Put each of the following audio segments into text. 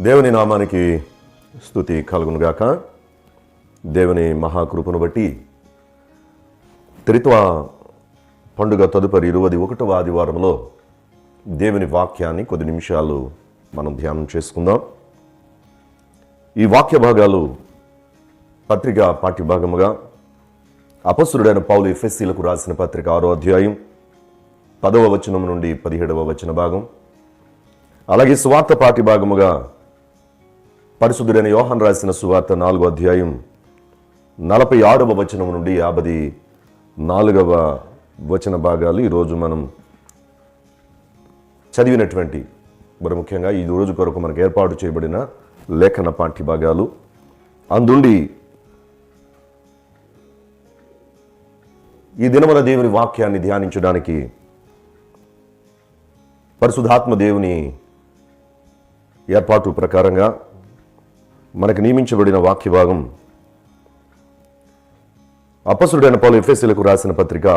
దేవుని నామానికి స్తుతి కలుగునుగాక. దేవుని మహాకృపను బట్టి త్రిత్వ పండుగ తదుపరి 21వ ఆదివారంలో దేవుని వాక్యాన్ని కొద్ది నిమిషాలు మనం ధ్యానం చేసుకుందాం. ఈ వాక్య భాగాలు పత్రిక పాఠ్యభాగముగా అపొస్తలుడైన పౌలు ఎఫెసీలకు రాసిన పత్రిక 6వ అధ్యాయం 10వ వచనం నుండి 17వ వచన భాగం, అలాగే సువార్త పాఠ్యభాగముగా పరిశుద్ధుడైన యోహాను రాసిన సువార్త 4వ అధ్యాయం 46వ వచనం నుండి 54వ వచన భాగాలు ఈరోజు మనం చదివినటువంటి మరి ముఖ్యంగా ఈ రోజు కొరకు మనకు ఏర్పాటు చేయబడిన లేఖన పాఠ్య భాగాలు. అందుండి ఈ దినమున దేవుని వాక్యాన్ని ధ్యానించడానికి పరిశుద్ధాత్మ దేవుని ఏర్పాటు ప్రకారంగా మనకు నియమించబడిన వాక్య భాగం అపొస్తలుడైన పౌలు ఎఫెసీయులకు రాసిన పత్రిక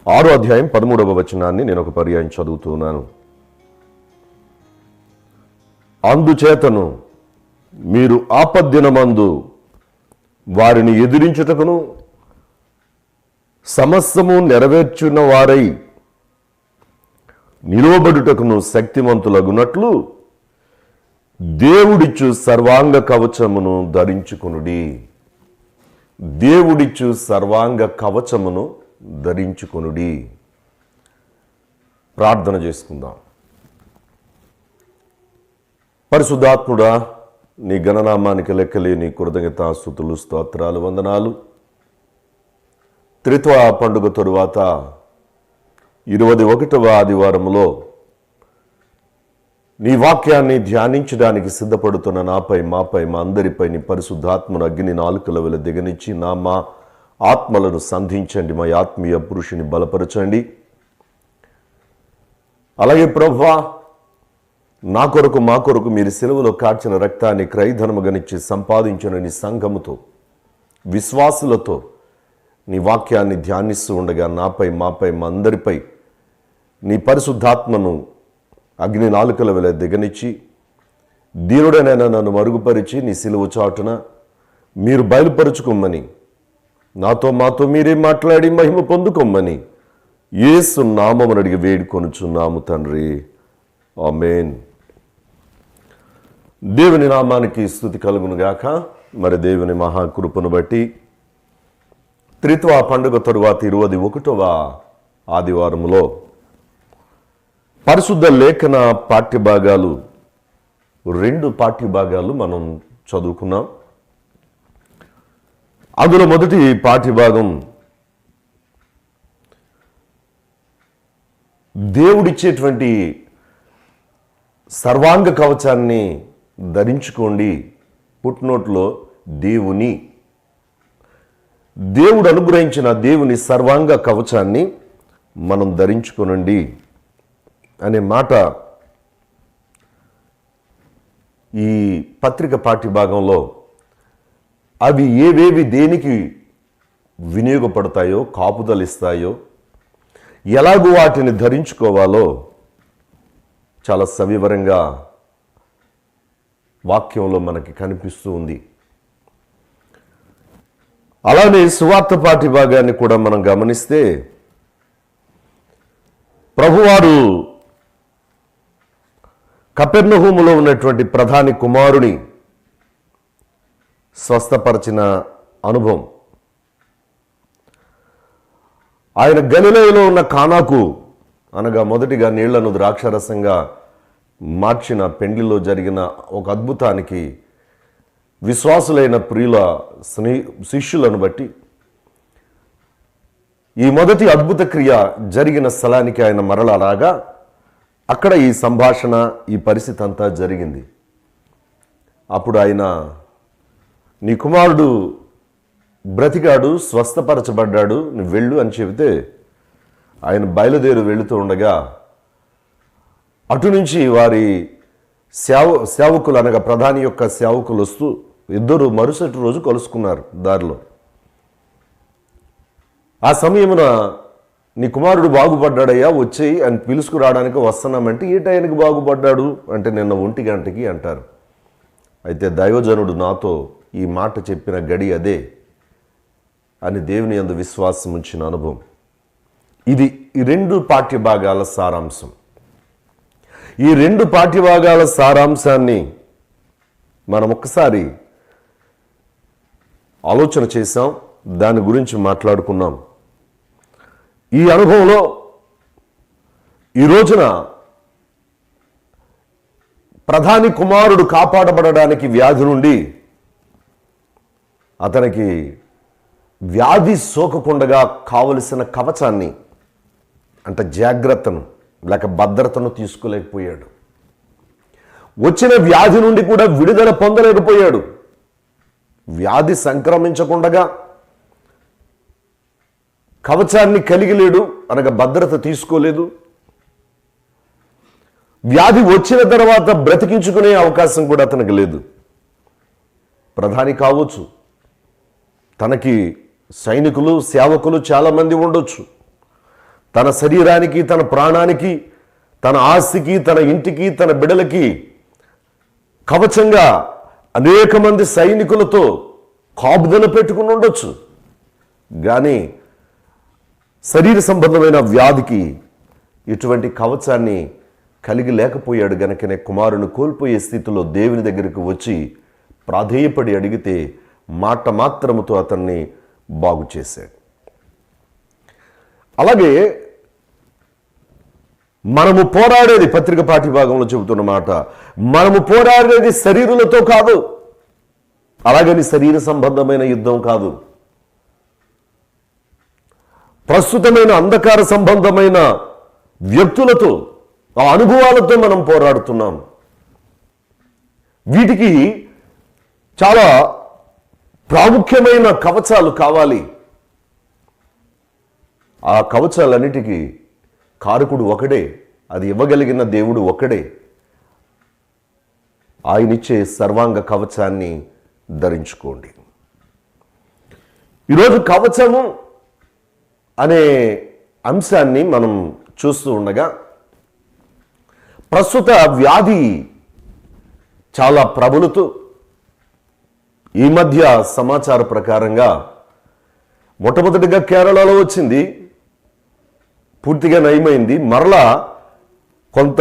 6వ అధ్యాయం 13వ వచనాన్ని నేను ఒక పర్యాయం చదువుతున్నాను. అందుచేతను మీరు ఆపద్దినమందు వారిని ఎదిరించుటకును సమస్తము నెరవేర్చున్న వారై నిలువబడుటకును శక్తిమంతులగునట్లు దేవుడిచ్చు సర్వాంగ కవచమును ధరించుకొనుడి. దేవుడిచ్చు సర్వాంగ కవచమును ధరించుకొనుడి. ప్రార్థన చేసుకుందాం. పరిశుద్ధాత్ముడా, నీ గణనామానికి లెక్కలేని కృతజ్ఞతాస్తుతులు, స్తోత్రాలు, వందనాలు. త్రిత్వ పండుగ తరువాత 21వ ఆదివారంలో నీ వాక్యాన్ని ధ్యానించడానికి సిద్ధపడుతున్న నాపై, మాపై, మా అందరిపై నీ పరిశుద్ధాత్మను అగ్ని నాలుకల వల్ల దిగనిచ్చి మా ఆత్మలను సంధించండి. మా ఆత్మీయ పురుషుని బలపరచండి. అలాగే ప్రభువా, నా కొరకు, మా కొరకు మీరు సిలువలో కార్చిన రక్తాన్ని క్రయధనముగనిచ్చి సంపాదించిన నీ సంఘముతో, విశ్వాసులతో నీ వాక్యాన్ని ధ్యానిస్తూ ఉండగా నాపై, మాపై, మా అందరిపై నీ పరిశుద్ధాత్మను అగ్ని నాలుకల వలె దిగనిచ్చి దీనుడనైనా నన్ను మరుగుపరిచి నీ సిలువ చాటున మీరు బయలుపరుచుకోమని, నాతో మాతో మీరే మాట్లాడి మహిమ పొందుకోమని యేసు నామమున అడిగి వేడుకొనుచున్నాము తండ్రి, ఆమేన్. దేవుని నామానికి స్తుతి కలుగునుగాక. మరి దేవుని మహాకృపను బట్టి త్రిత్వ పండుగ తరువాత 21వ ఆదివారంలో పరిశుద్ధ లేఖన పాఠ్యభాగాలు 2 పాఠ్యభాగాలు మనం చదువుకున్నాం. అందులో మొదటి పాఠ్యభాగం దేవుడిచ్చేటువంటి సర్వాంగ కవచాన్ని ధరించుకోండి. పుట్నోట్లో దేవుడు అనుగ్రహించిన దేవుని సర్వాంగ కవచాన్ని మనం ధరించుకోనండి అనే మాట ఈ పత్రిక పాఠ్యభాగంలో అవి ఏవేవి దేనికి వినియోగపడతాయో, కాపుదలిస్తాయో, ఎలాగూ వాటిని ధరించుకోవాలో చాలా సవివరంగా వాక్యంలో మనకి కనిపిస్తూ ఉంది. అలానే సువార్త పాఠ్యభాగాన్ని కూడా మనం గమనిస్తే ప్రభువారు కపెర్నహూములో ఉన్నటువంటి ప్రధాని కుమారుని స్వస్థపరిచిన అనుభవం, ఆయన గలిలయలో ఉన్న కానాకు అనగా మొదటిగా నీళ్లను ద్రాక్షరసంగా మార్చిన పెండ్లిలో జరిగిన ఒక అద్భుతానికి విశ్వాసులైన ప్రియుల శిష్యులను బట్టి ఈ మొదటి అద్భుత క్రియ జరిగిన స్థలానికి ఆయన మరలా రాగా అక్కడ ఈ సంభాషణ, ఈ పరిస్థితి అంతా జరిగింది. అప్పుడు ఆయన, నీ కుమారుడు బ్రతికాడు, స్వస్థపరచబడ్డాడు, నువ్వు వెళ్ళు అని చెబితే ఆయన బయలుదేరి వెళుతూ ఉండగా అటు నుంచి వారి సేవకులు అనగా ప్రధాని యొక్క సేవకులు వస్తూ ఇద్దరు మరుసటి రోజు కలుసుకున్నారు దారిలో. ఆ సమయమున నీ కుమారుడు బాగుపడ్డాడయ్యా వచ్చేయి అని పిలుచుకురావడానికి వస్తున్నామంటే ఏ టైంకి బాగుపడ్డాడు అంటే నిన్న 1 గంటకి అంటారు. అయితే దైవజనుడు నాతో ఈ మాట చెప్పిన గడి అదే అని దేవుని యందు విశ్వాసం ఉంచిన అనుభవం. ఇది ఈ 2 పాఠ్యభాగాల సారాంశం. ఈ 2 పాఠ్యభాగాల సారాంశాన్ని మనం ఒక్కసారి ఆలోచన చేశాం, దాని గురించి మాట్లాడుకున్నాం. ఈ అనుభవంలో ఈ రోజున ప్రధాని కుమారుడు కాపాడబడడానికి వ్యాధి నుండి అతనికి వ్యాధి సోకకుండగా కావలసిన కవచాన్ని అంటే జాగ్రత్తను లేక భద్రతను తీసుకోలేకపోయాడు. వచ్చిన వ్యాధి నుండి కూడా విడుదల పొందలేకపోయాడు. వ్యాధి సంక్రమించకుండగా కవచాన్ని కలిగి లేడు, అనగా భద్రత తీసుకోలేదు. వ్యాధి వచ్చిన తర్వాత బ్రతికించుకునే అవకాశం కూడా అతనికి లేదు. ప్రధాని కావచ్చు, తనకి సైనికులు సేవకులు చాలామంది ఉండొచ్చు. తన శరీరానికి, తన ప్రాణానికి, తన ఆస్తికి, తన ఇంటికి, తన బిడలకి కవచంగా అనేక మంది సైనికులతో కాపుదల పెట్టుకుని ఉండొచ్చు. కానీ శరీర సంబంధమైన వ్యాధికి ఇటువంటి కవచాన్ని కలిగి లేకపోయాడు. గనుకనే కుమారుని కోల్పోయే స్థితిలో దేవుని దగ్గరికి వచ్చి ప్రాధేయపడి అడిగితే మాట మాత్రముతో అతన్ని బాగు చేశాడు. అలాగే మనము పోరాడేది, పత్రిక పాఠ్యభాగంలో చెబుతున్న మాట, మనము పోరాడేది శరీరులతో కాదు, అలాగని శరీర సంబంధమైన యుద్ధం కాదు. ప్రస్తుతమైన అంధకార సంబంధమైన వ్యక్తులతో, ఆ అనుభవాలతో మనం పోరాడుతున్నాం. వీటికి చాలా ప్రాముఖ్యమైన కవచాలు కావాలి. ఆ కవచాలన్నిటికీ కారకుడు ఒకడే, అది ఇవ్వగలిగిన దేవుడు ఒకడే. ఆయనిచ్చే సర్వాంగ కవచాన్ని ధరించుకోండి. ఈరోజు కవచము అనే అంశాన్ని మనం చూస్తూ ఉండగా ప్రస్తుత వ్యాధి చాలా ప్రబలుతూ ఈ మధ్య సమాచార ప్రకారంగా మొట్టమొదటిగా కేరళలో వచ్చింది, పూర్తిగా నయమైంది. మరలా కొంత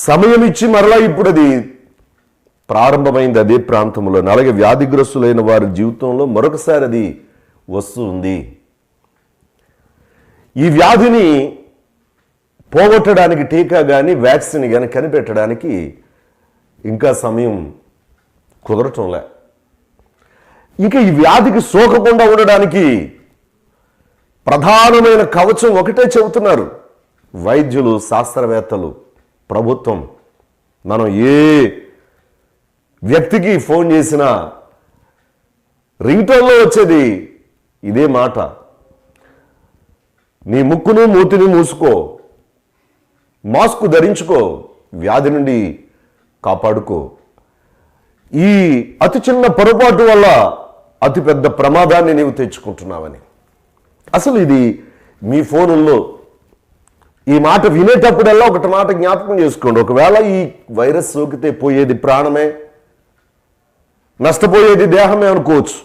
సమయం ఇచ్చి మరలా ఇప్పుడు అది ప్రారంభమైంది అదే ప్రాంతంలో. అలాగే వ్యాధిగ్రస్తులైన వారి జీవితంలో మరొకసారి అది వస్తుంది. ఈ వ్యాధిని పోగొట్టడానికి టీకా కానీ వ్యాక్సిన్ కానీ కనిపెట్టడానికి ఇంకా సమయం కుదరటంలే. ఇంకా ఈ వ్యాధికి సోకకుండా ఉండడానికి ప్రధానమైన కవచం ఒకటే చెబుతున్నారు వైద్యులు, శాస్త్రవేత్తలు, ప్రభుత్వం. మనం ఏ వ్యక్తికి ఫోన్ చేసినా రింగ్ టోన్లో వచ్చేది ఇదే మాట, నీ ముక్కును మూతిని మూసుకో, మాస్క్ ధరించుకో, వ్యాధి నుండి కాపాడుకో. ఈ అతి చిన్న పొరపాటు వల్ల అతిపెద్ద ప్రమాదాన్ని నీవు తెచ్చుకుంటున్నావని. అసలు ఇది మీ ఫోనుల్లో ఈ మాట వినేటప్పుడల్లా ఒకటి మాట జ్ఞాపకం చేసుకోండి. ఒకవేళ ఈ వైరస్ సోకితే పోయేది ప్రాణమే, నష్టపోయేది దేహమే అనుకోవచ్చు.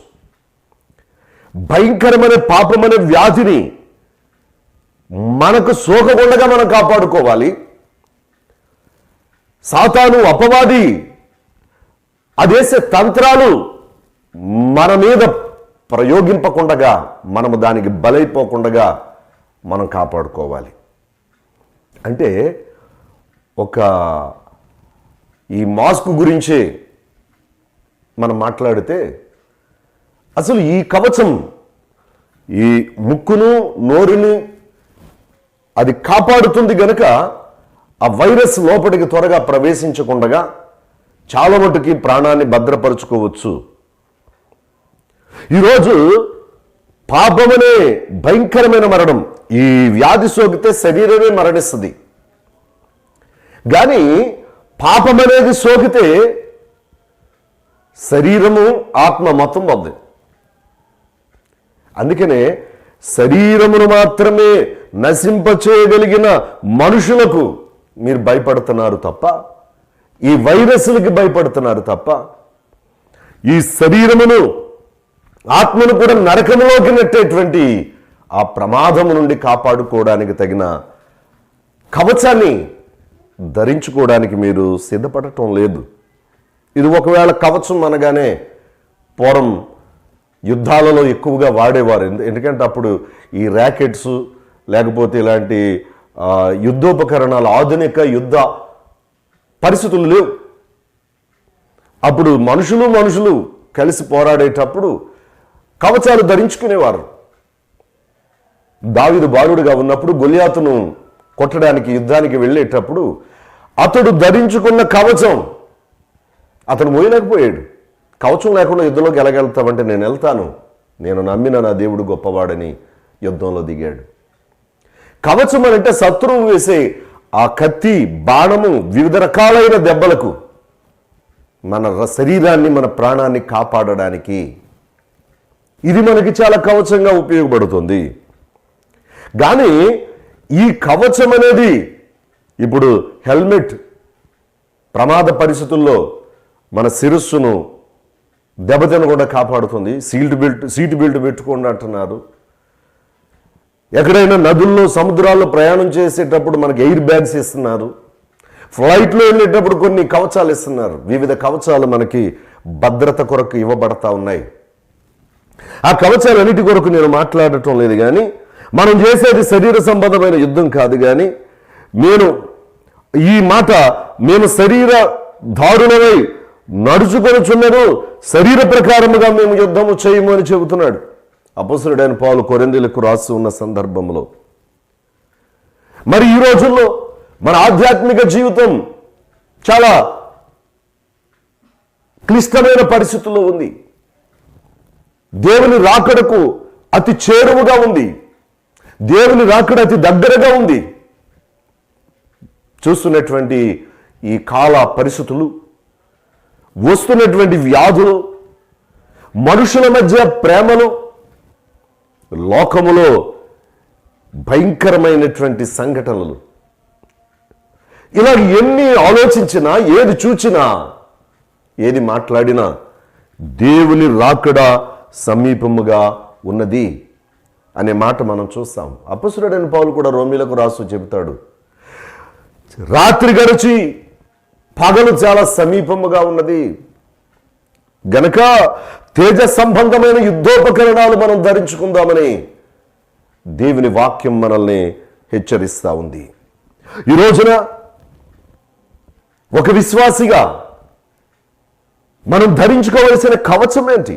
భయంకరమైన పాపమనే వ్యాధిని మనకు సోకకుండా మనం కాపాడుకోవాలి. సాతాను, అపవాది అదేసే తంత్రాలు మన మీద ప్రయోగింపకుండగా, మనము దానికి బలైపోకుండా మనం కాపాడుకోవాలి. అంటే ఈ మాస్క్ గురించే మనం మాట్లాడితే అసలు ఈ కవచం ఈ ముక్కును నోరుని అది కాపాడుతుంది గనుక ఆ వైరస్ లోపలికి త్వరగా ప్రవేశించకుండా చాలా మటుకి ప్రాణాన్ని భద్రపరుచుకోవచ్చు. ఈరోజు పాపమనే భయంకరమైన మరణం, ఈ వ్యాధి సోకితే శరీరమే మరణిస్తుంది. కానీ పాపమనేది సోకితే శరీరము ఆత్మ మొత్తం వద్దు. అందుకనే శరీరమును మాత్రమే నశింపచేయగలిగిన మనుషులకు మీరు భయపడుతున్నారు తప్ప, ఈ వైరస్లకి భయపడుతున్నారు తప్ప, ఈ శరీరమును ఆత్మను కూడా నరకములోకి నెట్టేటువంటి ఆ ప్రమాదము నుండి కాపాడుకోవడానికి తగిన కవచాన్ని ధరించుకోవడానికి మీరు సిద్ధపడటం లేదు. ఇది ఒకవేళ కవచం అనగానే పూర్వం యుద్ధాలలో ఎక్కువగా వాడేవారు. ఎందుకంటే అప్పుడు ఈ ర్యాకెట్స్ లేకపోతే ఇలాంటి యుద్ధోపకరణాలు, ఆధునిక యుద్ధ పరిస్థితులు లేవు. అప్పుడు మనుషులు కలిసి పోరాడేటప్పుడు కవచాలు ధరించుకునేవారు. దావీదు బాలుడుగా ఉన్నప్పుడు గొలియాతును కొట్టడానికి యుద్ధానికి వెళ్ళేటప్పుడు అతడు ధరించుకున్న కవచం అతను మోయలేకపోయాడు. కవచం లేకుండా యుద్ధంలోకి ఎలాగెళ్తావంటే, నేను వెళ్తాను, నేను నమ్మిన నా దేవుడు గొప్పవాడని యుద్ధంలో దిగాడు. కవచం అంటే శత్రువు వేసే ఆ కత్తి, బాణము, వివిధ రకాలైన దెబ్బలకు మన శరీరాన్ని, మన ప్రాణాన్ని కాపాడడానికి ఇది మనకి చాలా కవచంగా ఉపయోగపడుతుంది. కానీ ఈ కవచం అనేది ఇప్పుడు హెల్మెట్ ప్రమాద పరిస్థితుల్లో మన శిరస్సును దెబ్బతినకుండా కాపాడుతుంది. సీట్ బెల్ట్ పెట్టుకోండి అంటున్నారు. ఎక్కడైనా నదుల్లో, సముద్రాల్లో ప్రయాణం చేసేటప్పుడు మనకి ఎయిర్ బ్యాగ్స్ ఇస్తున్నారు. ఫ్లైట్లో వెళ్ళేటప్పుడు కొన్ని కవచాలు ఇస్తున్నారు. వివిధ కవచాలు మనకి భద్రత కొరకు ఇవ్వబడతా ఉన్నాయి. ఆ కవచాలన్నిటి కొరకు నేను మాట్లాడటం లేదు. కానీ మనం చేసేది శరీర సంబంధమైన యుద్ధం కాదు. కానీ ఈ మాట మేము శరీర దారుణమై నడుచుకొనుచున్నను, శరీర ప్రకారముగా మేము యుద్ధము చేయము అని చెబుతున్నాడు అపొస్తలుడైన పౌలు కొరింథీయులకు రాసి ఉన్న సందర్భంలో. మరి ఈ రోజుల్లో మన ఆధ్యాత్మిక జీవితం చాలా క్లిష్టమైన పరిస్థితుల్లో ఉంది. దేవుని రాకడకు అతి చేరువుగా ఉంది. దేవుని రాకడ అతి దగ్గరగా ఉంది. చూస్తున్నటువంటి ఈ కాల పరిస్థితులు, వస్తున్నటువంటి వ్యాధులు, మనుషుల మధ్య ప్రేమలు, లోకములో భయంకరమైనటువంటి సంఘటనలు, ఇలా ఎన్ని ఆలోచించినా, ఏది చూచినా, ఏది మాట్లాడినా దేవుని రాకడ సమీపముగా ఉన్నది అనే మాట మనం చూస్తాం. అపొస్తలుడైన పౌలు కూడా రోమీలకు రాస్తూ చెబుతాడు, రాత్రి గడిచి పగలు చాలా సమీపముగా ఉన్నది గనక తేజ సంబంధమైన యుద్ధోపకరణాలు మనం ధరించుకుందామని దేవుని వాక్యం మనల్ని హెచ్చరిస్తూ ఉంది. ఈ రోజున ఒక విశ్వాసిగా మనం ధరించుకోవలసిన కవచం ఏంటి?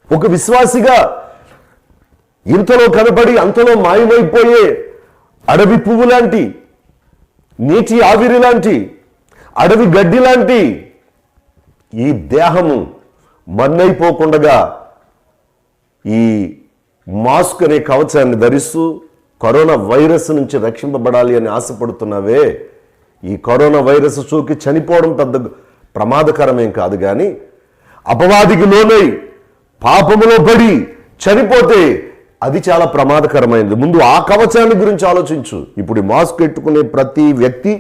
ఒక విశ్వాసిగా ఇంతలో కనబడి అంతలో మాయమైపోయే అడవి పువ్వు లాంటి, నీటి ఆవిరి లాంటి, అడవి గడ్డి లాంటి ఈ దేహము మన్నైపోకుండా ఈ మాస్క్ అనే కవచాన్ని ధరిస్తూ కరోనా వైరస్ నుంచి రక్షింపబడాలి అని ఆశపడుతున్నావే, ఈ కరోనా వైరస్ సోకి చనిపోవడం పెద్ద ప్రమాదకరమేం కాదు. కానీ అపవాదికి లోనై పాపములో పడి చనిపోతే అది చాలా ప్రమాదకరమైనది. ముందు ఆ కవచాన్ని గురించి ఆలోచించు. ఇప్పుడు మాస్క్ పెట్టుకునే ప్రతి వ్యక్తి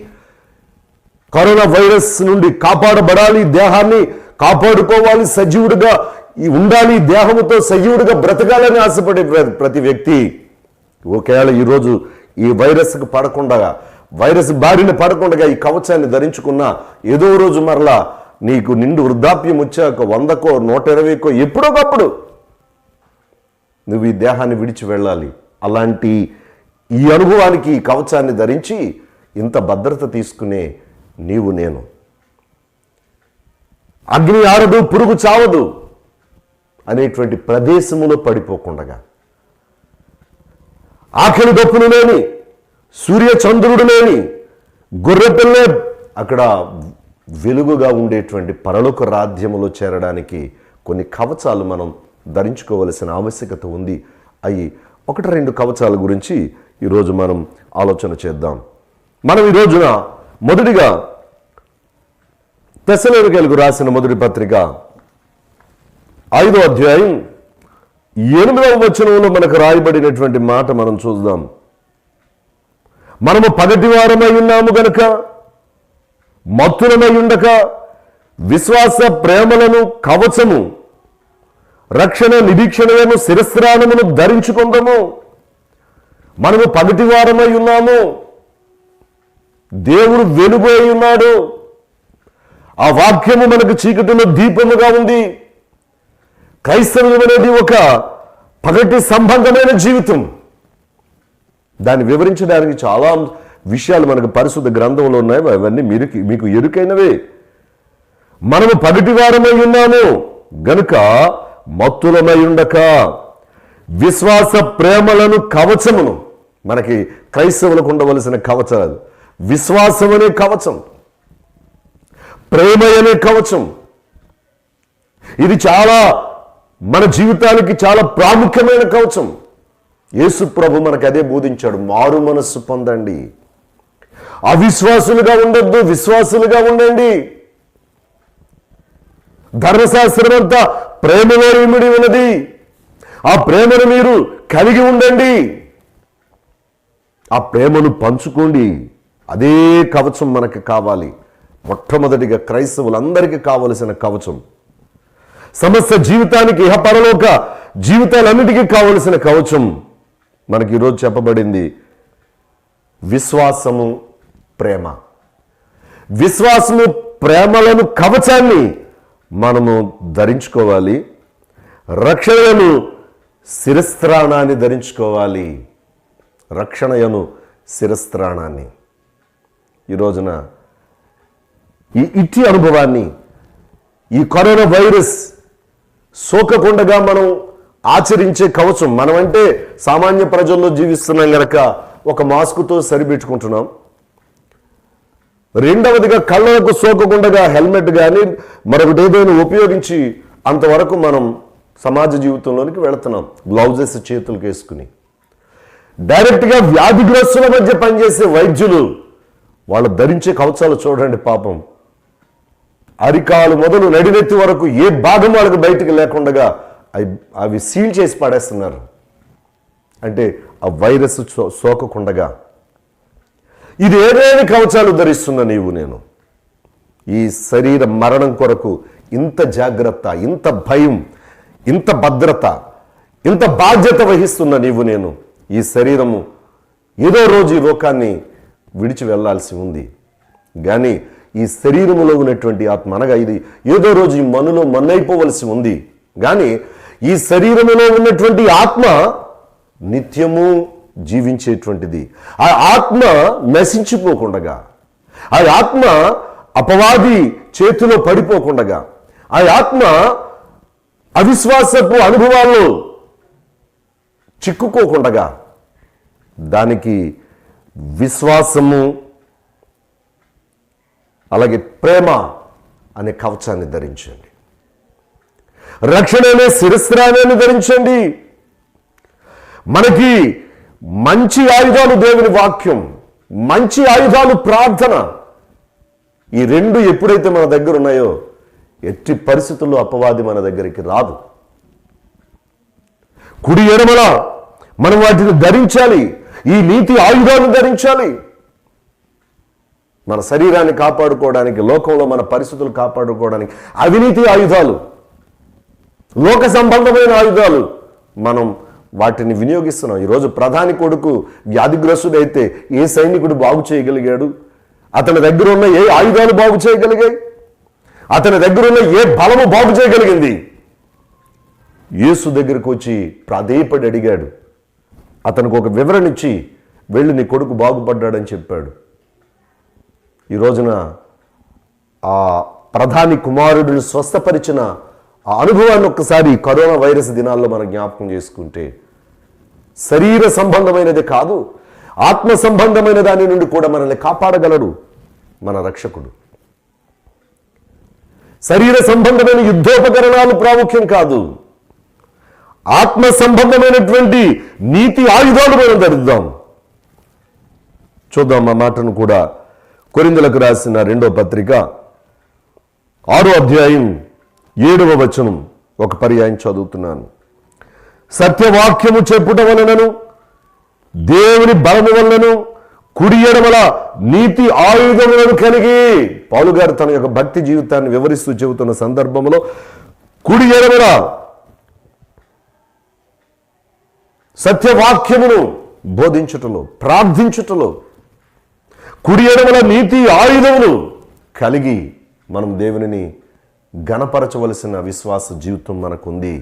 కరోనా వైరస్ నుండి కాపాడబడాలి, దేహాన్ని కాపాడుకోవాలి, సజీవుడిగా ఉండాలి, దేహముతో సజీవుడిగా బ్రతకాలని ఆశపడే ప్రతి వ్యక్తి ఒకవేళ ఈరోజు ఈ వైరస్కి పడకుండా, వైరస్ బారిన పడకుండా ఈ కవచాన్ని ధరించుకున్నా ఏదో రోజు మరలా నీకు నిండు వృద్ధాప్యం వచ్చాక 100కో 120కో ఎప్పుడోకప్పుడు నువ్వు ఈ దేహాన్ని విడిచి వెళ్ళాలి. అలాంటి ఈ అనుభవానికి ఈ కవచాన్ని ధరించి ఇంత భద్రత తీసుకునే నీవు నేను అగ్ని ఆరదు, పురుగు చావదు అనేటువంటి ప్రదేశములో పడిపోకుండగా, ఆకలి దప్పులు లేని, సూర్య చంద్రుడు లేని, గొర్రెపిల్లే అక్కడ వెలుగుగా ఉండేటువంటి పరలోక రాజ్యములో చేరడానికి కొన్ని కవచాలు మనం ధరించుకోవలసిన ఆవశ్యకత ఉంది. అవి 1-2 కవచాల గురించి ఈరోజు మనం ఆలోచన చేద్దాం. మనం ఈ రోజున మొదటిగా తెస్సలోనికీయులకు రాసిన మొదటి పత్రిక 5వ అధ్యాయం 8వ వచనంలో మనకు రాయబడినటువంటి మాట మనం చూద్దాం. మనము పగటివారమై ఉన్నాము గనుక మత్తులమై ఉండక విశ్వాస ప్రేమలను కవచము రక్షణ నిరీక్షణను శిరస్త్రాణమును ధరించుకుందాము. మనము పగటివారమై ఉన్నాము, దేవుడు వెలుగు అయి ఉన్నాడు, ఆ వాక్యము మనకు చీకటిలో దీపముగా ఉంది. క్రైస్తవ్యం అనేది ఒక పగటి సంబంధమైన జీవితం. దాన్ని వివరించడానికి చాలా విషయాలు మనకు పరిశుద్ధ గ్రంథంలో ఉన్నాయి. అవన్నీ మీకు ఎరుకైనవే. మనము పగటివారమై ఉన్నాము గనుక మత్తులమై ఉండక విశ్వాస ప్రేమలను కవచమును, మనకి క్రైస్తవులకు ఉండవలసిన కవచాలు విశ్వాసం అనే కవచం, ప్రేమ అనే కవచం. ఇది చాలా మన జీవితానికి చాలా ప్రాముఖ్యమైన కవచం. యేసు ప్రభు మనకు అదే బోధించాడు. మారు మనస్సు పొందండి, అవిశ్వాసులుగా ఉండొద్దు, విశ్వాసులుగా ఉండండి. ధర్మశాస్త్రం అంతా ప్రేమలో ఇమిడి ఉన్నది. ఆ ప్రేమను మీరు కలిగి ఉండండి, ఆ ప్రేమను పంచుకోండి. అదే కవచం మనకి కావాలి. మొట్టమొదటిగా క్రైస్తవులందరికీ కావలసిన కవచం, సమస్త జీవితానికి ఇహపరలోక జీవితాలన్నిటికీ కావలసిన కవచం మనకి ఈరోజు చెప్పబడింది. విశ్వాసము, ప్రేమ. విశ్వాసము, ప్రేమలను కవచాన్ని మనము ధరించుకోవాలి. రక్షణను శిరస్త్రాణాన్ని ధరించుకోవాలి. రక్షణయను శిరస్త్రాణాన్ని. ఈ రోజున ఇట్టి అనుభవాన్ని, ఈ కరోనా వైరస్ సోకకుండగా మనం ఆచరించే కవచం. మనమంటే సామాన్య ప్రజల్లో జీవిస్తున్నాం గనక ఒక మాస్కుతో సరిపెట్టుకుంటున్నాం. రెండవదిగా కళ్ళకు సోకకుండగా హెల్మెట్ కానీ మరొకటి ఏదైనా ఉపయోగించి అంతవరకు మనం సమాజ జీవితంలోనికి వెళుతున్నాం. గ్లౌజెస్ చేతులకు వేసుకుని. డైరెక్ట్గా వ్యాధిగ్రస్తుల మధ్య పనిచేసే వైద్యులు వాళ్ళు ధరించే కవచాలు చూడండి. పాపం అరికాలు మొదలు నడినెత్తి వరకు ఏ భాగం వాళ్ళకి బయటికి లేకుండా అవి సీల్ చేసి పడేస్తున్నారు. అంటే ఆ వైరస్ సోకకుండగా. ఇది ఏదేని కవచాలు ధరిస్తున్నా నీవు నేను. ఈ శరీర మరణం కొరకు ఇంత జాగ్రత్త, ఇంత భయం, ఇంత భద్రత, ఇంత బాధ్యత వహిస్తున్న నీవు నేను. ఈ శరీరము ఏదో రోజు ఈ లోకాన్ని విడిచి వెళ్లాల్సి ఉంది. కానీ ఈ శరీరములో ఉన్నటువంటి ఆత్మ, అనగా ఇది ఏదో రోజు ఈ మనులో మన్నైపోవలసి ఉంది. కానీ ఈ శరీరములో ఉన్నటువంటి ఆత్మ నిత్యము జీవించేటువంటిది. ఆ ఆత్మ నశించిపోకుండగా, ఆ ఆత్మ అపవాది చేతిలో పడిపోకుండగా, ఆ ఆత్మ అవిశ్వాసపు అనుభవాల్లో చిక్కుకోకుండగా దానికి విశ్వాసము అలాగే ప్రేమ అనే కవచాన్ని ధరించండి. రక్షణ అనే శిరస్త్రాన్ని ధరించండి. మనకి మంచి ఆయుధాలు దేవుని వాక్యం, మంచి ఆయుధాలు ప్రార్థన. ఈ రెండు ఎప్పుడైతే మన దగ్గర ఉన్నాయో ఎట్టి పరిస్థితుల్లో అపవాది మన దగ్గరికి రాదు. కుడి ఎడమల మనం వాటిని ధరించాలి. ఈ నీతి ఆయుధాలను ధరించాలి. మన శరీరాన్ని కాపాడుకోవడానికి, లోకంలో మన పరిస్థితులు కాపాడుకోవడానికి అవినీతి ఆయుధాలు, లోక సంబంధమైన ఆయుధాలు మనం వాటిని వినియోగిస్తున్నాం. ఈరోజు ప్రధాని కొడుకు వ్యాధిగ్రస్తుడైతే ఏ సైనికుడు బాగు చేయగలిగాడు? అతని దగ్గర ఉన్న ఏ ఆయుధాలు బాగు చేయగలిగాయి? అతని దగ్గర ఉన్న ఏ బలము బాగు చేయగలిగింది? యేసు దగ్గరికి వచ్చి ప్రాధేయపడి అడిగాడు. అతనికి ఒక వివరణ ఇచ్చి వెళ్ళి నీ కొడుకు బాగుపడ్డాడని చెప్పాడు. ఈ రోజున ఆ ప్రధాని కుమారుడిని స్వస్థపరిచిన ఆ అనుభవాన్ని ఒక్కసారి కరోనా వైరస్ దినాల్లో మనం జ్ఞాపకం చేసుకుంటే, శరీర సంబంధమైనదే కాదు, ఆత్మ సంబంధమైన దాని నుండి కూడా మనల్ని కాపాడగలడు మన రక్షకుడు. శరీర సంబంధమైన యుద్ధోపకరణాలు ప్రాముఖ్యం కాదు, ఆత్మ సంబంధమైనటువంటి నీతి ఆయుధాలు మనం ధరిద్దాం. చూద్దాం ఆ మాటను కూడా. కొరింథీయులకు రాసిన 2వ పత్రిక 6వ అధ్యాయం 7వ వచనం ఒక పర్యాయం చదువుతున్నాను. సత్యవాక్యము చెప్పుట వలనను దేవుని బలము వలనను కుడి ఎడమల నీతి ఆయుధములను కలిగి. పౌలు గారు తన యొక్క భక్తి జీవితాన్ని వివరిస్తూ చెబుతున్న సందర్భంలో కుడి ఎడమల సత్యవాక్యమును బోధించుటలో, ప్రార్థించుటలో, కుడి ఎడమల నీతి ఆయుధములు కలిగి మనం దేవునిని ఘనపరచవలసిన విశ్వాస జీవితం మనకుంది.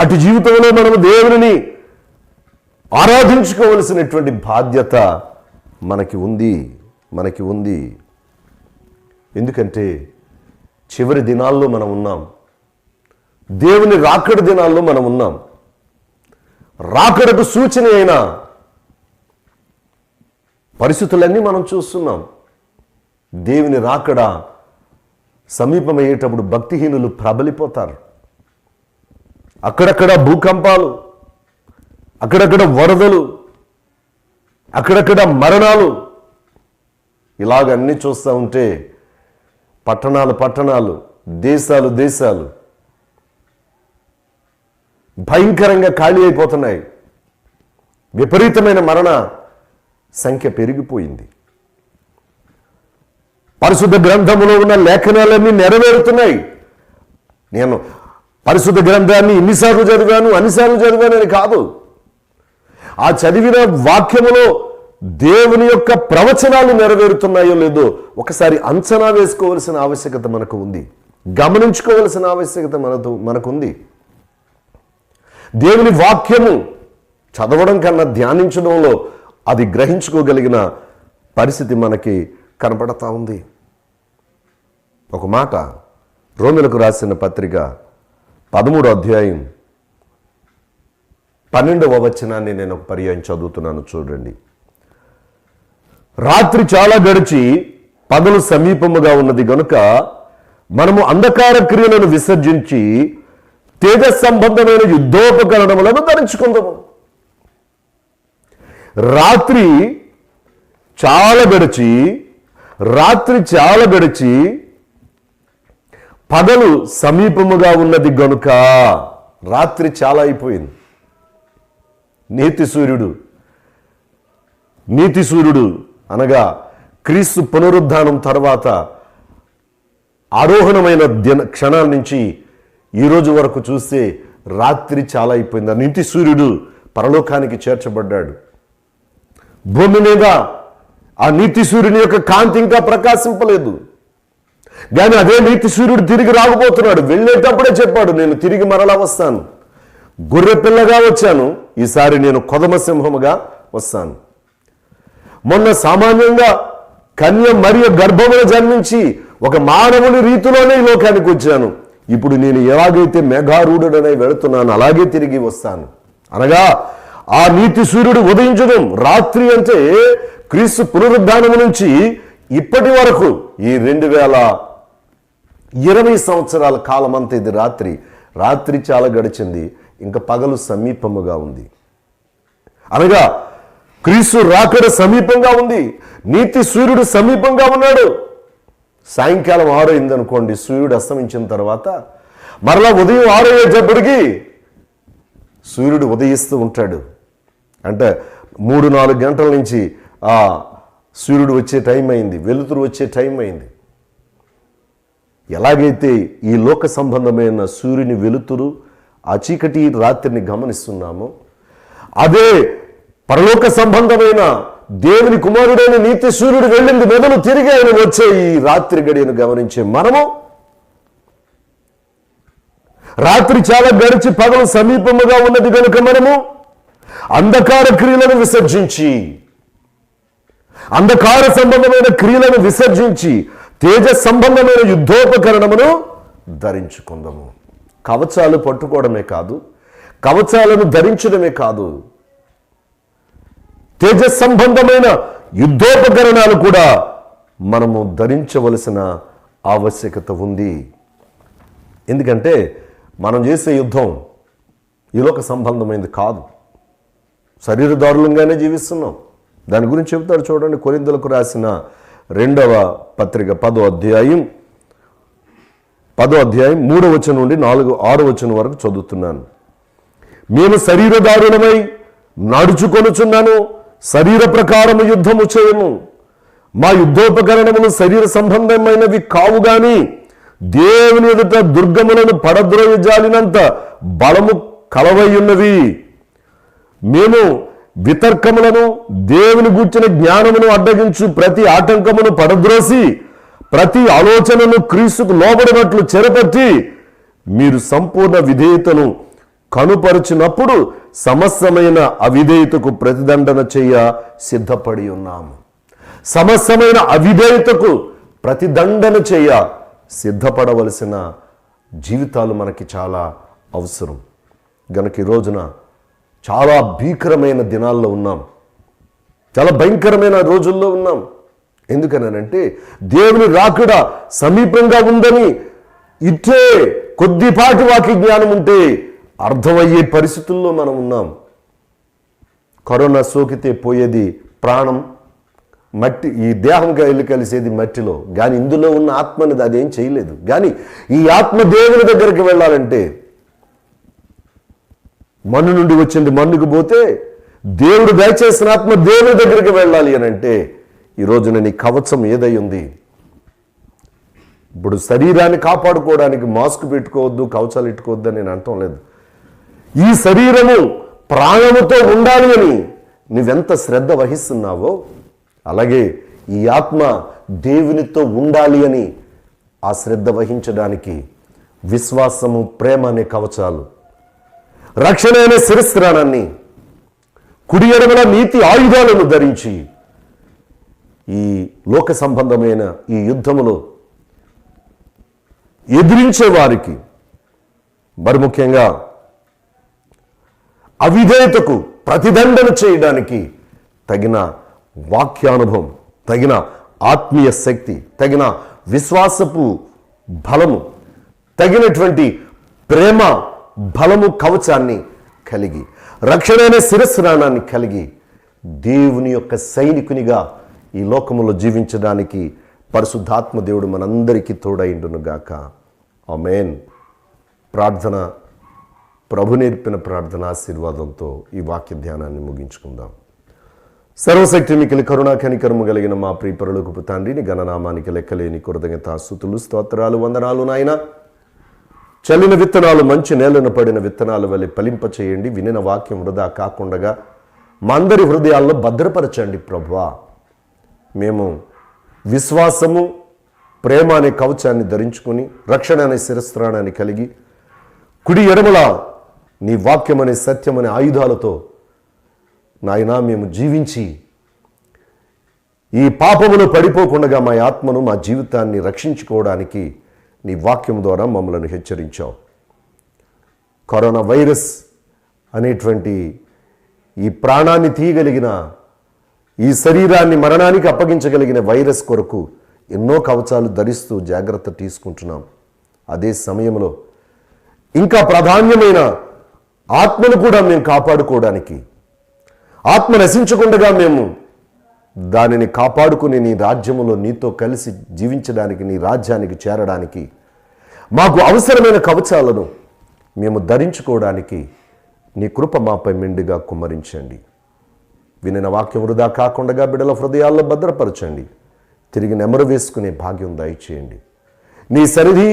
అటు జీవితంలో మనము దేవునిని ఆరాధించుకోవలసినటువంటి బాధ్యత మనకి ఉంది. ఎందుకంటే చివరి దినాల్లో మనం ఉన్నాం. దేవుని రాకడ దినాల్లో మనం ఉన్నాం. రాకడకు సూచన అయిన పరిస్థితులన్నీ మనం చూస్తున్నాం. దేవుని రాకడ సమీపమయ్యేటప్పుడు భక్తిహీనులు ప్రబలిపోతారు. అక్కడక్కడ భూకంపాలు, అక్కడక్కడ వరదలు, అక్కడక్కడ మరణాలు, ఇలాగన్నీ చూస్తూ ఉంటే పట్టణాలు, దేశాలు భయంకరంగా ఖాళీ అయిపోతున్నాయి. విపరీతమైన మరణ సంఖ్య పెరిగిపోయింది. పరిశుద్ధ గ్రంథములో ఉన్న లేఖనాలన్నీ నెరవేరుతున్నాయి. నేను పరిశుద్ధ గ్రంథాన్ని అన్నిసార్లు చదివాను అని కాదు. ఆ చదివిన వాక్యములో దేవుని యొక్క ప్రవచనాలు నెరవేరుతున్నాయో లేదో ఒకసారి అంచనా వేసుకోవలసిన ఆవశ్యకత మనకు ఉంది. గమనించుకోవలసిన ఆవశ్యకత మనకుంది. దేవుని వాక్యము చదవడం కన్నా ధ్యానించడంలో అది గ్రహించుకోగలిగిన పరిస్థితి మనకి కనపడతా ఉంది. ఒక మాట రోమీయులకు రాసిన పత్రిక 13వ అధ్యాయం 12వ వచనాన్ని నేను ఒక పర్యాయం చదువుతున్నాను, చూడండి. రాత్రి చాలా గడిచి పగలు సమీపముగా ఉన్నది గనుక మనము అంధకార క్రియలను విసర్జించి తేజ సంబంధమైన యుద్ధోపకరణములను ధరించుకుందాము. రాత్రి చాలా గడిచి పగలు సమీపముగా ఉన్నది గనుక. రాత్రి చాలా అయిపోయింది. నీతి సూర్యుడు అనగా క్రీస్తు పునరుద్ధానం తర్వాత ఆరోహణమైన క్షణాల నుంచి ఈ రోజు వరకు చూస్తే రాత్రి చాలా అయిపోయింది. ఆ నీతి సూర్యుడు పరలోకానికి చేర్చబడ్డాడు. భూమి మీద ఆ నీతి సూర్యుని యొక్క కాంతి ఇంకా ప్రకాశింపలేదు. కానీ అదే నీతి సూర్యుడు తిరిగి రాకపోతున్నాడు. వెళ్ళేటప్పుడే చెప్పాడు, నేను తిరిగి మరలా వస్తాను. గొర్రె పిల్లగా వచ్చాను, ఈసారి నేను కొదమ సింహముగా వస్తాను. మొన్న సామాన్యంగా కన్య మరియు గర్భమును జన్మించి ఒక మానవుని రీతిలోనే ఈ లోకానికి వచ్చాను. ఇప్పుడు నేను ఎలాగైతే మేఘారూఢుడనై వెళుతున్నాను అలాగే తిరిగి వస్తాను. అనగా ఆ నీతి సూర్యుడు ఉదయించడం. రాత్రి అంటే క్రీస్తు పునరుద్ధానము నుంచి ఇప్పటి వరకు ఈ 2020 సంవత్సరాల కాలం అంతా ఇది రాత్రి చాలా గడిచింది. ఇంకా పగలు సమీపముగా ఉంది. అనగా క్రీస్తు రాకడ సమీపంగా ఉంది. నీతి సూర్యుడు సమీపంగా ఉన్నాడు. సాయంకాలం 6 అయిందనుకోండి, సూర్యుడు అస్తమించిన తర్వాత మరలా ఉదయం 6 అయ్యేటప్పటికి సూర్యుడు ఉదయిస్తూ ఉంటాడు. అంటే 3-4 గంటల నుంచి ఆ సూర్యుడు వచ్చే టైం అయింది, వెలుతురు వచ్చే టైం అయింది. ఎలాగైతే ఈ లోక సంబంధమైన సూర్యుని వెలుతురు, ఆ చీకటి రాత్రిని గమనిస్తున్నామో అదే పరలోక సంబంధమైన దేవుని కుమారుడైన నీతి సూర్యుడు వెళ్ళింది మొదలు తిరిగి ఆయన వచ్చే ఈ రాత్రి గడియను గమనించే మనము రాత్రి చాలా గడిచి పగలు సమీపముగా ఉన్నది కనుక మనము అంధకార క్రియలను విసర్జించి, అంధకార సంబంధమైన క్రియలను విసర్జించి తేజ సంబంధమైన యుద్ధోపకరణమును ధరించుకుందాము. కవచాలు పట్టుకోవడమే కాదు, కవచాలను ధరించడమే కాదు, తేజ సంబంధమైన యుద్ధోపకరణాలు కూడా మనము ధరించవలసిన ఆవశ్యకత ఉంది. ఎందుకంటే మనం చేసే యుద్ధం ఈ లోక సంబంధమైనది కాదు, శరీరదారులంగానే జీవిస్తున్నాం. దాని గురించి చెబుతాడు చూడండి. కొరింథీయులకు రాసిన 2వ పత్రిక 10వ అధ్యాయం 3వ వచనం నుండి 6వ వచనం వరకు చదువుతున్నాను. మేము శరీరదారులమై నడుచుకొనుచున్నాను, శరీర ప్రకారము యుద్ధము చేయము. మా యుద్ధోపకరణములు శరీర సంబంధమైనవి కావు గాని దేవుని ఎదుట దుర్గములను పడద్రోయజాలినంత బలము కలవయ్యున్నవి. మేము వితర్కములను, దేవుని గూర్చిన జ్ఞానమును అడ్డగించు ప్రతి ఆటంకమును పడద్రోసి ప్రతి ఆలోచనను క్రీస్తుకు లోబడినట్లు చెరపట్టి మీరు సంపూర్ణ విధేయతను కనుపరిచినప్పుడు సమస్తమైన అవిధేయతకు ప్రతిదండన చేయ సిద్ధపడి ఉన్నాము. సమస్తమైన అవిధేయతకు ప్రతిదండన చేయ సిద్ధపడవలసిన జీవితాలు మనకి చాలా అవసరం. గనక ఈ రోజున చాలా భీకరమైన దినాల్లో ఉన్నాం, చాలా భయంకరమైన రోజుల్లో ఉన్నాం. ఎందుకనంటే దేవుని రాకడ సమీపంగా ఉందని ఇట్టే కొద్దిపాటి వాక్య జ్ఞానం ఉంటే అర్థమయ్యే పరిస్థితుల్లో మనం ఉన్నాం. కరోనా సోకితే పోయేది ప్రాణం, మట్టి, ఈ దేహంగా వెళ్ళి కలిసేది మట్టిలో. కానీ ఇందులో ఉన్న ఆత్మని అదేం చేయలేదు. కానీ ఈ ఆత్మ దేవుని దగ్గరికి వెళ్ళాలంటే మన్ను నుండి వచ్చింది మన్నుకు పోతే దేవుడు దయచేసిన ఆత్మ దేవుని దగ్గరికి వెళ్ళాలి అని అంటే ఈ రోజున నీ కవచం ఏదై ఉంది? ఇప్పుడు శరీరాన్ని కాపాడుకోవడానికి మాస్క్ పెట్టుకోవద్దు, కవచాలు పెట్టుకోవద్దు అని నేను అంటం లేదు. ఈ శరీరము ప్రాణముతో ఉండాలి అని నువ్వెంత శ్రద్ధ వహిస్తున్నావో అలాగే ఈ ఆత్మ దేవునితో ఉండాలి అని ఆ శ్రద్ధ వహించడానికి విశ్వాసము, ప్రేమ అనే కవచాలు, రక్షణ అనే శిరస్త్రాణాన్ని, కుడి ఎడమల నీతి ఆయుధాలను ధరించి ఈ లోక సంబంధమైన ఈ యుద్ధములో ఎదిరించే వారికి, మరి ముఖ్యంగా అవిధేయతకు ప్రతిదండన చేయడానికి తగిన వాక్యానుభవం, తగిన ఆత్మీయ శక్తి, తగిన విశ్వాసపు బలము, తగినటువంటి ప్రేమ బలము కవచాన్ని కలిగి, రక్షణ అనే శిరస్నానాన్ని కలిగి దేవుని యొక్క సైనికునిగా ఈ లోకములో జీవించడానికి పరిశుద్ధాత్మ దేవుడు మనందరికీ తోడైండును గాక. ఆమేన్. ప్రార్థన, ప్రభు నేర్పిన ప్రార్థన ఆశీర్వాదంతో ఈ వాక్య ధ్యానాన్ని ముగించుకుందాం. సర్వశక్తి మికిలి కరుణా కనికరము కలిగిన మా ప్రియ పరలోకపు తండ్రి, నీ ఘననామానికి లెక్కలేని కృతజ్ఞతాస్తుతులు, స్తోత్రాలు, వందనాలు నాయన. చల్లిన విత్తనాలు మంచి నేలను పడిన విత్తనాల వలె ఫలింప చేయండి. వినిన వాక్యం వృధా కాకుండా మా అందరి హృదయాల్లో భద్రపరచండి ప్రభువా. మేము విశ్వాసము, ప్రేమ అనే కవచాన్ని ధరించుకొని, రక్షణ అనే శిరస్త్రాణాన్ని కలిగి, కుడి ఎడమల నీ వాక్యం అనే సత్యం అనే ఆయుధాలతో నాయనా మేము జీవించి ఈ పాపమును పడిపోకుండా మా ఆత్మను, మా జీవితాన్ని రక్షించుకోవడానికి నీ వాక్యం ద్వారా మమ్మల్ని హెచ్చరించావు. కరోనా వైరస్ అనేటువంటి ఈ ప్రాణాన్ని తీయగలిగిన, ఈ శరీరాన్ని మరణానికి అప్పగించగలిగిన వైరస్ కొరకు ఎన్నో కవచాలు ధరిస్తూ జాగ్రత్త తీసుకుంటున్నాం. అదే సమయంలో ఇంకా ప్రాధాన్యమైన ఆత్మను కూడా మేము కాపాడుకోవడానికి, ఆత్మ నశించకుండా మేము దానిని కాపాడుకుని నీ రాజ్యములో నీతో కలిసి జీవించడానికి, నీ రాజ్యానికి చేరడానికి మాకు అవసరమైన కవచాలను మేము ధరించుకోవడానికి నీ కృప మాపై మెండుగా కుమ్మరించండి. వినిన వాక్యం వృధా కాకుండా బిడ్డల హృదయాల్లో భద్రపరచండి. తిరిగి నెమరు వేసుకునే భాగ్యం దయచేయండి. నీ సన్నిధి,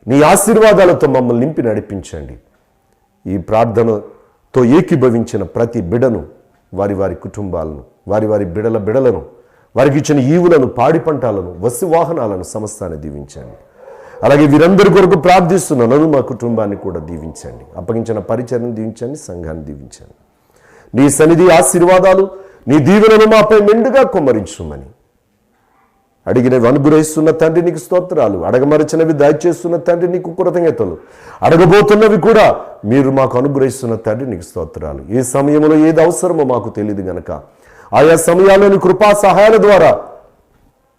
నీ ఆశీర్వాదాలతో మమ్మల్ని నింపి నడిపించండి. ఈ ప్రార్థనతో ఏకీభవించిన ప్రతి బిడను, వారి వారి కుటుంబాలను, వారి వారి బిడలను, వారికి ఇచ్చిన ఈవులను, పాడి పంటలను, వస్తు వాహనాలను సమస్తాన్ని దీవించండి. అలాగే వీరందరి కొరకు ప్రార్థిస్తున్న నన్ను, మా కుటుంబాన్ని కూడా దీవించండి. అప్పగించిన పరిచర్ను దీవించండి, సంఘాన్ని దీవించండి. నీ సన్నిధి ఆశీర్వాదాలు, నీ దీవెనలు మాపై మెండుగా కుమ్మరించుమని అడిగినవి అనుగ్రహిస్తున్న తండ్రి నీకు స్తోత్రాలు. అడగమరచినవి దయచేస్తున్న తండ్రి నీకు కృతజ్ఞతలు. అడగబోతున్నవి కూడా మీరు మాకు అనుగ్రహిస్తున్న తండ్రి నీకు స్తోత్రాలు. ఏ సమయంలో ఏది అవసరమో మాకు తెలియదు గనక ఆయా సమయాల్లోని కృపా సహాయాల ద్వారా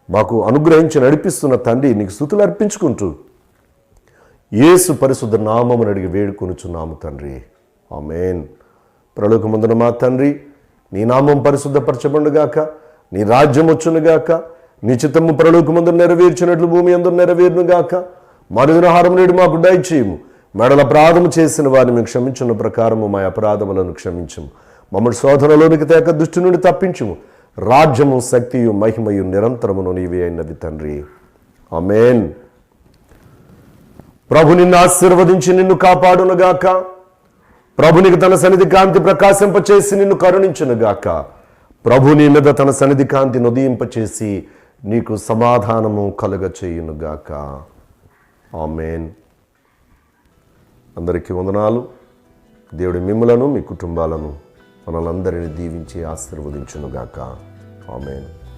మాకు అనుగ్రహించి నడిపిస్తున్న తండ్రి నీకు స్తుతులు అర్పించుకుంటూ యేసు పరిశుద్ధ నామమును అడిగి వేడుకొనుచున్నాము తండ్రి. ఆమేన్. పరలోకమందున మా తండ్రి, నీ నామం పరిశుద్ధపరచబడుగాక, నీ రాజ్యం వచ్చునుగాక, నీ చిత్తము పరలోకమందు నెరవేర్చినట్లు భూమి యందు నెరవేరునుగాక. మా అనుదిన ఆహారం నేడు మాకు దయచేయము. మెడల అపరాధము చేసిన వారిని మేము క్షమించిన ప్రకారము మా అపరాధములను క్షమించము. మమ్మల్ని శోధనలోనికి తేక దుష్టు నుండి తప్పించుము. రాజ్యము, శక్తియు, మహిమయు నిరంతరమును నీవే అయినవి తండ్రి. ఆమేన్. ప్రభు నిన్ను ఆశీర్వదించి నిన్ను కాపాడునుగాక. ప్రభునికి తన సన్నిధి కాంతి ప్రకాశింపచేసి నిన్ను కరుణించునుగాక. ప్రభు నీ మీద తన సన్నిధి కాంతి నుదయింపచేసి నీకు సమాధానము కలుగచేయునుగాక. ఆమేన్. అందరికీ వందనాలు. దేవుడి మిమ్ములను, మీ కుటుంబాలను, మనలందరినీ దీవించి ఆశీర్వదించునుగాక. ఆమేన్.